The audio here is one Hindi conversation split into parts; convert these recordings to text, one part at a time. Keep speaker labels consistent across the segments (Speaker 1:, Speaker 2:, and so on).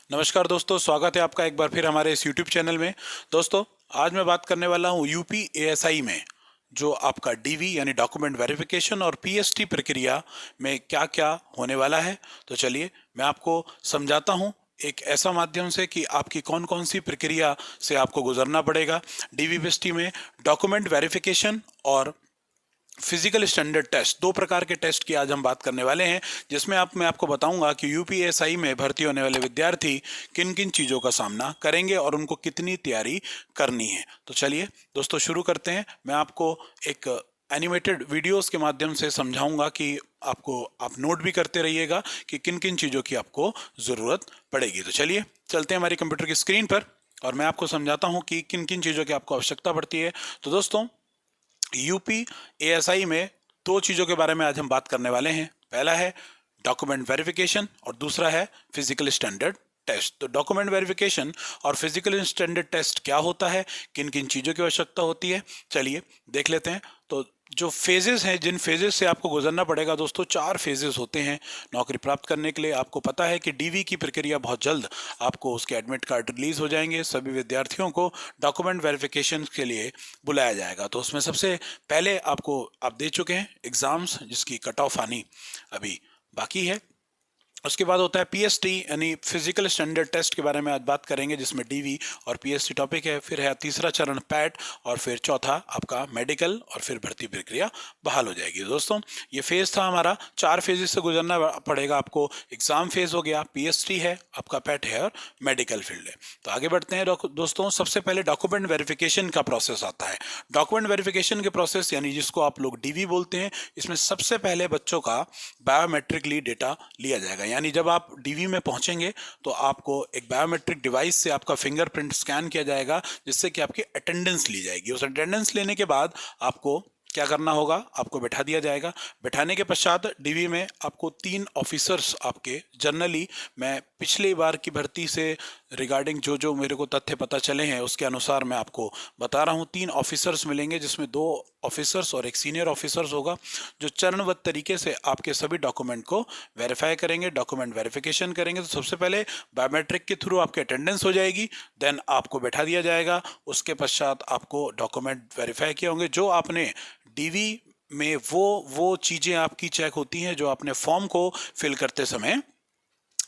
Speaker 1: नमस्कार दोस्तों, स्वागत है आपका एक बार फिर हमारे इस YouTube चैनल में। दोस्तों, आज मैं बात करने वाला हूँ यूपी एएसआई में जो आपका डीवी यानी डॉक्यूमेंट वेरिफिकेशन और पीएसटी प्रक्रिया में क्या क्या होने वाला है। तो चलिए मैं आपको समझाता हूँ एक ऐसा माध्यम से कि आपकी कौन कौन सी प्रक्रिया से आपको गुजरना पड़ेगा डीवी पीएसटी में। डॉक्यूमेंट वेरिफिकेशन और फिजिकल स्टैंडर्ड टेस्ट, दो प्रकार के टेस्ट की आज हम बात करने वाले हैं, जिसमें मैं आपको बताऊंगा कि यूपीएसआई में भर्ती होने वाले विद्यार्थी किन किन चीज़ों का सामना करेंगे और उनको कितनी तैयारी करनी है। तो चलिए दोस्तों शुरू करते हैं। मैं आपको एक एनिमेटेड वीडियोस के माध्यम से समझाऊंगा कि आप नोट भी करते रहिएगा कि किन किन चीज़ों की आपको ज़रूरत पड़ेगी। तो चलिए चलते हैं हमारी कंप्यूटर की स्क्रीन पर और मैं आपको समझाता हूँ कि किन किन चीज़ों की आपको आवश्यकता पड़ती है। तो दोस्तों, यूपी एएसआई में दो चीज़ों के बारे में आज हम बात करने वाले हैं। पहला है डॉक्यूमेंट वेरिफिकेशन और दूसरा है फिजिकल स्टैंडर्ड टेस्ट। तो डॉक्यूमेंट वेरिफिकेशन और फिजिकल स्टैंडर्ड टेस्ट क्या होता है, किन किन चीज़ों की आवश्यकता होती है, चलिए देख लेते हैं। तो जो फेजेस हैं, जिन फेजेस से आपको गुजरना पड़ेगा दोस्तों, 4 फेजेस होते हैं नौकरी प्राप्त करने के लिए। आपको पता है कि डीवी की प्रक्रिया बहुत जल्द आपको उसके एडमिट कार्ड रिलीज हो जाएंगे। सभी विद्यार्थियों को डॉक्यूमेंट वेरिफिकेशन के लिए बुलाया जाएगा। तो उसमें सबसे पहले आप दे चुके हैं एग्जाम्स, जिसकी कट ऑफ आनी अभी बाकी है। उसके बाद होता है पीएसटी यानी फिजिकल स्टैंडर्ड टेस्ट के बारे में आज बात करेंगे, जिसमें डीवी और पीएसटी टॉपिक है। फिर है तीसरा चरण पैट और फिर चौथा आपका मेडिकल और फिर भर्ती प्रक्रिया बहाल हो जाएगी। दोस्तों, ये फेज था हमारा, 4 फेजेस से गुजरना पड़ेगा आपको। एग्जाम फेज हो गया, पीएसटी है, आपका पैट है और मेडिकल फील्ड है। तो आगे बढ़ते हैं दोस्तों। सबसे पहले डॉक्यूमेंट वेरिफिकेशन का प्रोसेस आता है। डॉक्यूमेंट वेरिफिकेशन के प्रोसेस यानी जिसको आप लोग डीवी बोलते हैं, इसमें सबसे पहले बच्चों का बायोमेट्रिकली डेटा लिया जाएगा। यानी जब आप डीवी में पहुंचेंगे तो आपको एक बायोमेट्रिक डिवाइस से आपका फिंगरप्रिंट स्कैन किया जाएगा, जिससे कि आपकी अटेंडेंस ली जाएगी। उस अटेंडेंस लेने के बाद आपको क्या करना होगा, आपको बैठा दिया जाएगा। बैठाने के पश्चात डीवी में आपको 3 ऑफिसर्स आपके, जनरली मैं पिछली बार की भर्ती से रिगार्डिंग जो जो मेरे को तथ्य पता चले हैं उसके अनुसार मैं आपको बता रहा हूँ, 3 ऑफिसर्स मिलेंगे, जिसमें 2 ऑफिसर्स और एक सीनियर ऑफिसर्स होगा, जो चरणबद्ध तरीके से आपके सभी डॉक्यूमेंट को वेरीफाई करेंगे, डॉक्यूमेंट वेरिफिकेशन करेंगे। तो सबसे पहले बायोमेट्रिक के थ्रू आपकी अटेंडेंस हो जाएगी, देन आपको बैठा दिया जाएगा। उसके पश्चात आपको डॉक्यूमेंट वेरीफाई किए होंगे। जो आपने डीवी में वो चीज़ें आपकी चेक होती हैं जो आपने फॉर्म को फिल करते समय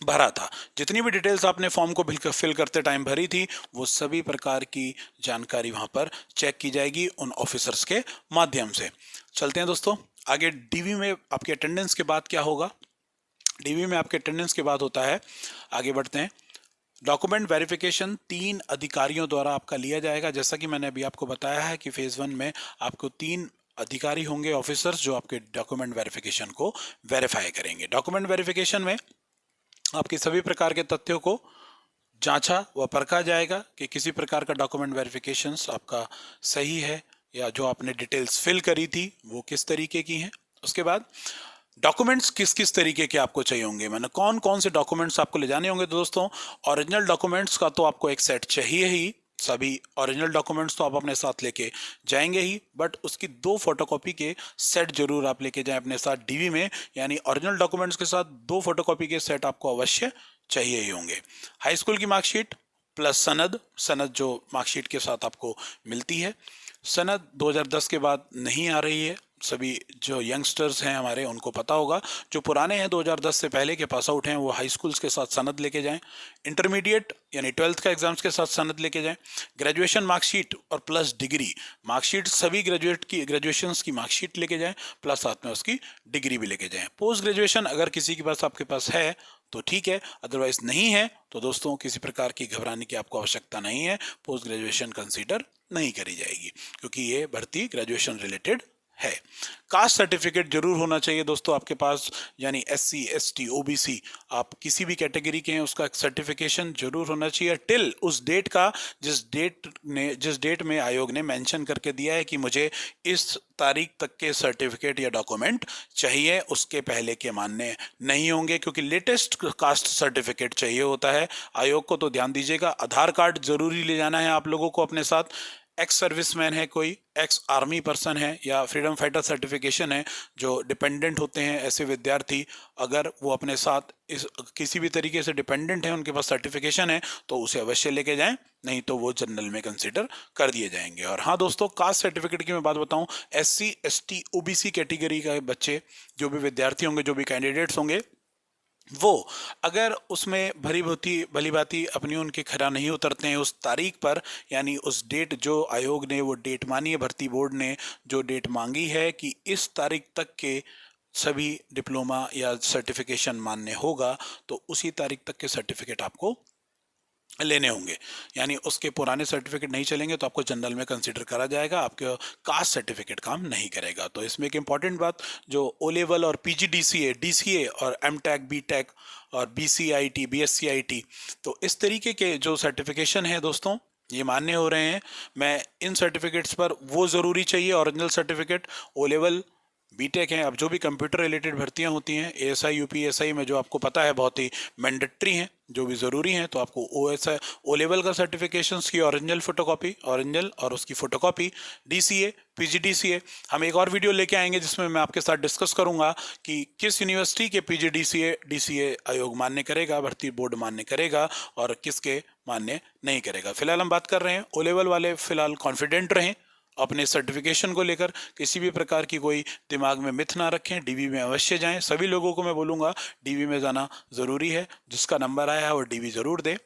Speaker 1: भरा था। जितनी भी डिटेल्स आपने फॉर्म को फिल करते टाइम भरी थी, वो सभी प्रकार की जानकारी वहां पर चेक की जाएगी उन ऑफिसर्स के माध्यम से। चलते हैं दोस्तों आगे। डीवी में आपके अटेंडेंस के बाद क्या होगा? डीवी में आपके अटेंडेंस के बाद होता है, आगे बढ़ते हैं, डॉक्यूमेंट वेरिफिकेशन 3 अधिकारियों द्वारा आपका लिया जाएगा। जैसा कि मैंने अभी आपको बताया है कि फेज 1 में आपको 3 अधिकारी होंगे, ऑफिसर्स, जो आपके डॉक्यूमेंट वेरिफिकेशन को वेरीफाई करेंगे। डॉक्यूमेंट वेरिफिकेशन में आपके सभी प्रकार के तथ्यों को जांचा व परखा जाएगा कि किसी प्रकार का डॉक्यूमेंट वेरिफिकेशन आपका सही है या जो आपने डिटेल्स फिल करी थी वो किस तरीके की हैं। उसके बाद डॉक्यूमेंट्स किस किस तरीके के आपको चाहिए होंगे, मैंने कौन कौन से डॉक्यूमेंट्स आपको ले जाने होंगे। तो दोस्तों, ओरिजिनल डॉक्यूमेंट्स का तो आपको एक सेट चाहिए ही। सभी ओरिजिनल डॉक्यूमेंट्स तो आप अपने साथ लेके जाएंगे ही, बट उसकी 2 फोटोकॉपी के सेट जरूर आप लेके जाएं अपने साथ डीवी में। यानी ओरिजिनल डॉक्यूमेंट्स के साथ 2 फोटोकॉपी के सेट आपको अवश्य चाहिए ही होंगे। हाई स्कूल की मार्कशीट प्लस सनद जो मार्कशीट के साथ आपको मिलती है। सनद 2010 के बाद नहीं आ रही है। सभी जो यंगस्टर्स हैं हमारे उनको पता होगा। जो पुराने हैं 2010 से पहले के पास आउट हैं, वो हाई स्कूल्स के साथ सनद लेके जाएं। इंटरमीडिएट यानी 12th का एग्जाम्स के साथ सनद लेके जाएं। ग्रेजुएशन मार्कशीट और प्लस डिग्री मार्कशीट, सभी ग्रेजुएशन की मार्कशीट लेके जाएं, प्लस साथ में उसकी डिग्री भी लेके जाएं। पोस्ट ग्रेजुएशन अगर किसी के पास आपके पास है तो ठीक है, अदरवाइज नहीं है तो दोस्तों किसी प्रकार की घबराने की आपको आवश्यकता नहीं है। पोस्ट ग्रेजुएशन कंसीडर नहीं करी जाएगी क्योंकि ये भर्ती ग्रेजुएशन रिलेटेड है। कास्ट सर्टिफिकेट जरूर होना चाहिए दोस्तों आपके पास, यानी SC ST OBC आप किसी भी कैटेगरी के हैं, उसका सर्टिफिकेशन जरूर होना चाहिए टिल उस डेट का जिस डेट में आयोग ने मेंशन करके दिया है कि मुझे इस तारीख तक के सर्टिफिकेट या डॉक्यूमेंट चाहिए, उसके पहले के मान्य नहीं होंगे, क्योंकि लेटेस्ट कास्ट सर्टिफिकेट चाहिए होता है। आयोग को तो ध्यान दीजिएगा, आधार कार्ड जरूरी ले जाना है आप लोगों को अपने साथ। एक्स सर्विसमैन है, कोई एक्स आर्मी पर्सन है, या फ्रीडम फाइटर सर्टिफिकेशन है, जो डिपेंडेंट होते हैं ऐसे विद्यार्थी, अगर वो अपने साथ इस किसी भी तरीके से डिपेंडेंट है, उनके पास सर्टिफिकेशन है, तो उसे अवश्य लेके जाएं, नहीं तो वो जनरल में कंसिडर कर दिए जाएंगे। और हाँ दोस्तों, कास्ट सर्टिफिकेट की मैं बात बताऊं, SC ST OBC कैटेगरी का बच्चे जो भी विद्यार्थी होंगे, जो भी कैंडिडेट्स होंगे, वो अगर उसमें भली भांति अपनी उनके खरा नहीं उतरते हैं उस तारीख पर, यानी उस डेट जो आयोग ने वो डेट मानी है, भर्ती बोर्ड ने जो डेट मांगी है कि इस तारीख तक के सभी डिप्लोमा या सर्टिफिकेशन मान्य होगा, तो उसी तारीख तक के सर्टिफिकेट आपको लेने होंगे। यानी उसके पुराने सर्टिफिकेट नहीं चलेंगे तो आपको जनरल में कंसीडर करा जाएगा, आपके कास्ट सर्टिफिकेट काम नहीं करेगा। तो इसमें एक इंपॉर्टेंट बात, जो ओ लेवल और PGDCA, DCA और MTech, BTech और BCIT, BSCIT, तो इस तरीके के जो सर्टिफिकेशन है दोस्तों, ये मान्य हो रहे हैं। मैं इन सर्टिफिकेट्स पर वो ज़रूरी चाहिए original certificate, O level, BTech हैं। अब जो भी कंप्यूटर रिलेटेड भर्तियां होती हैं ASI UPSI में, जो आपको पता है बहुत ही मैंडेटरी हैं, जो भी ज़रूरी हैं, तो आपको ओ लेवल का सर्टिफिकेशंस की ओरिजिनल फोटोकॉपी, ओरिजिनल और उसकी फोटोकॉपी, DCA, PGDCA। हम एक और वीडियो लेके आएंगे जिसमें मैं आपके साथ डिस्कस करूंगा कि किस यूनिवर्सिटी के PGDCA DCA आयोग मान्य करेगा, भर्ती बोर्ड मान्य करेगा, और किसके मान्य नहीं करेगा। फिलहाल हम बात कर रहे हैं ओ लेवल वाले। फिलहाल कॉन्फिडेंट रहें अपने सर्टिफिकेशन को लेकर, किसी भी प्रकार की कोई दिमाग में मिथ ना रखें, DV में अवश्य जाएं। सभी लोगों को मैं बोलूँगा DV में जाना ज़रूरी है, जिसका नंबर आया है वो DV ज़रूर दे।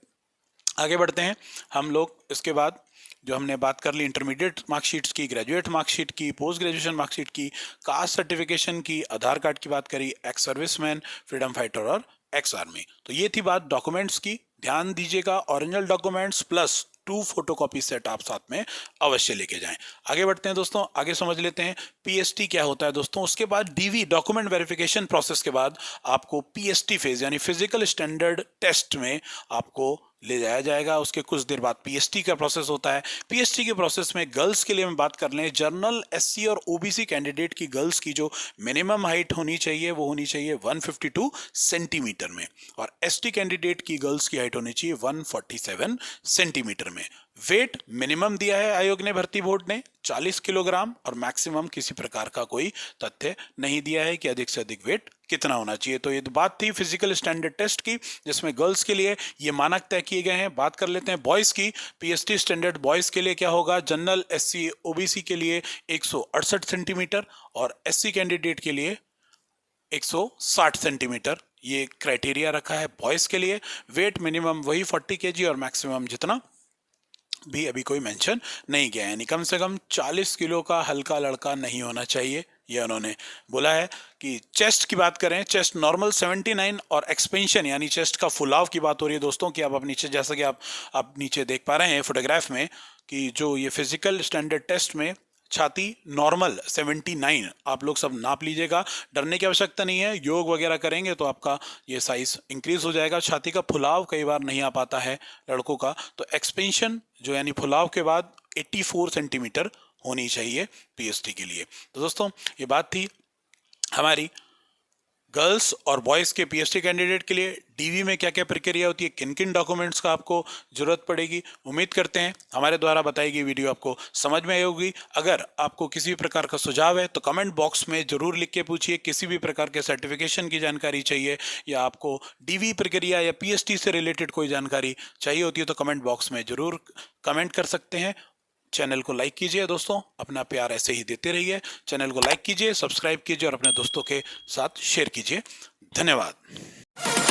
Speaker 1: आगे बढ़ते हैं हम लोग। इसके बाद जो हमने बात कर ली इंटरमीडिएट मार्कशीट्स की, ग्रेजुएट मार्कशीट की, पोस्ट ग्रेजुएशन मार्कशीट की, कास्ट सर्टिफिकेशन की, आधार कार्ड की बात करी, एक्स सर्विसमैन, फ्रीडम फाइटर और एक्स आर्मी। तो ये थी बात डॉक्यूमेंट्स की। ध्यान दीजिएगा, original documents plus 2 photocopy set आप साथ में अवश्य लेके जाएं। आगे बढ़ते हैं दोस्तों, आगे समझ लेते हैं PST क्या होता है दोस्तों। उसके बाद DV डॉक्यूमेंट वेरिफिकेशन प्रोसेस के बाद आपको PST फेज यानी फिजिकल स्टैंडर्ड टेस्ट में आपको ले जाया जाएगा। उसके कुछ देर बाद PST का प्रोसेस होता है। PST के प्रोसेस में गर्ल्स के लिए हम बात कर लें, जनरल, SC और OBC कैंडिडेट की गर्ल्स की जो मिनिमम हाइट होनी चाहिए वो होनी चाहिए 152 सेंटीमीटर में, और ST कैंडिडेट की गर्ल्स की हाइट होनी चाहिए 147 सेंटीमीटर में। वेट मिनिमम दिया है आयोग ने, भर्ती बोर्ड ने 40 किलोग्राम, और मैक्सिमम किसी प्रकार का कोई तथ्य नहीं दिया है कि अधिक से अधिक वेट कितना होना चाहिए। तो ये बात थी फिजिकल स्टैंडर्ड टेस्ट की, जिसमें गर्ल्स के लिए ये मानक तय किए गए हैं। बात कर लेते हैं बॉयज़ की। PST स्टैंडर्ड बॉयज़ के लिए क्या होगा, जनरल, SC OBC के लिए 168 सेंटीमीटर, और SC कैंडिडेट के लिए 160 सेंटीमीटर, ये क्राइटेरिया रखा है बॉयज़ के लिए। वेट मिनिमम वही 40 kg, और मैक्सिमम जितना भी अभी कोई मेंशन नहीं किया है, यानी कम से कम 40 किलो का हल्का लड़का नहीं होना चाहिए, ये उन्होंने बोला है। कि चेस्ट की बात करें, चेस्ट नॉर्मल 79, और एक्सपेंशन यानी चेस्ट का फुलाव की बात हो रही है दोस्तों, कि आप नीचे, जैसा कि आप नीचे देख पा रहे हैं फोटोग्राफ में, कि जो ये फिजिकल स्टैंडर्ड टेस्ट में छाती नॉर्मल 79 आप लोग सब नाप लीजिएगा, डरने की आवश्यकता नहीं है। योग वगैरह करेंगे तो आपका ये साइज इंक्रीज हो जाएगा। छाती का फुलाव कई बार नहीं आ पाता है लड़कों का, तो एक्सपेंशन जो यानी फुलाव के बाद 84 सेंटीमीटर होनी चाहिए PST के लिए। तो दोस्तों ये बात थी हमारी गर्ल्स और बॉयज़ के PST कैंडिडेट के लिए। DV में क्या क्या प्रक्रिया होती है, किन किन डॉक्यूमेंट्स का आपको ज़रूरत पड़ेगी। उम्मीद करते हैं हमारे द्वारा बताई गई वीडियो आपको समझ में आई होगी। अगर आपको किसी भी प्रकार का सुझाव है तो कमेंट बॉक्स में ज़रूर लिख के पूछिए। किसी भी प्रकार के सर्टिफिकेशन की जानकारी चाहिए, या आपको DV प्रक्रिया या PST से रिलेटेड कोई जानकारी चाहिए होती है, तो कमेंट बॉक्स में ज़रूर कमेंट कर सकते हैं। चैनल को लाइक कीजिए दोस्तों, अपना प्यार ऐसे ही देते रहिए। चैनल को लाइक कीजिए, सब्सक्राइब कीजिए और अपने दोस्तों के साथ शेयर कीजिए। धन्यवाद।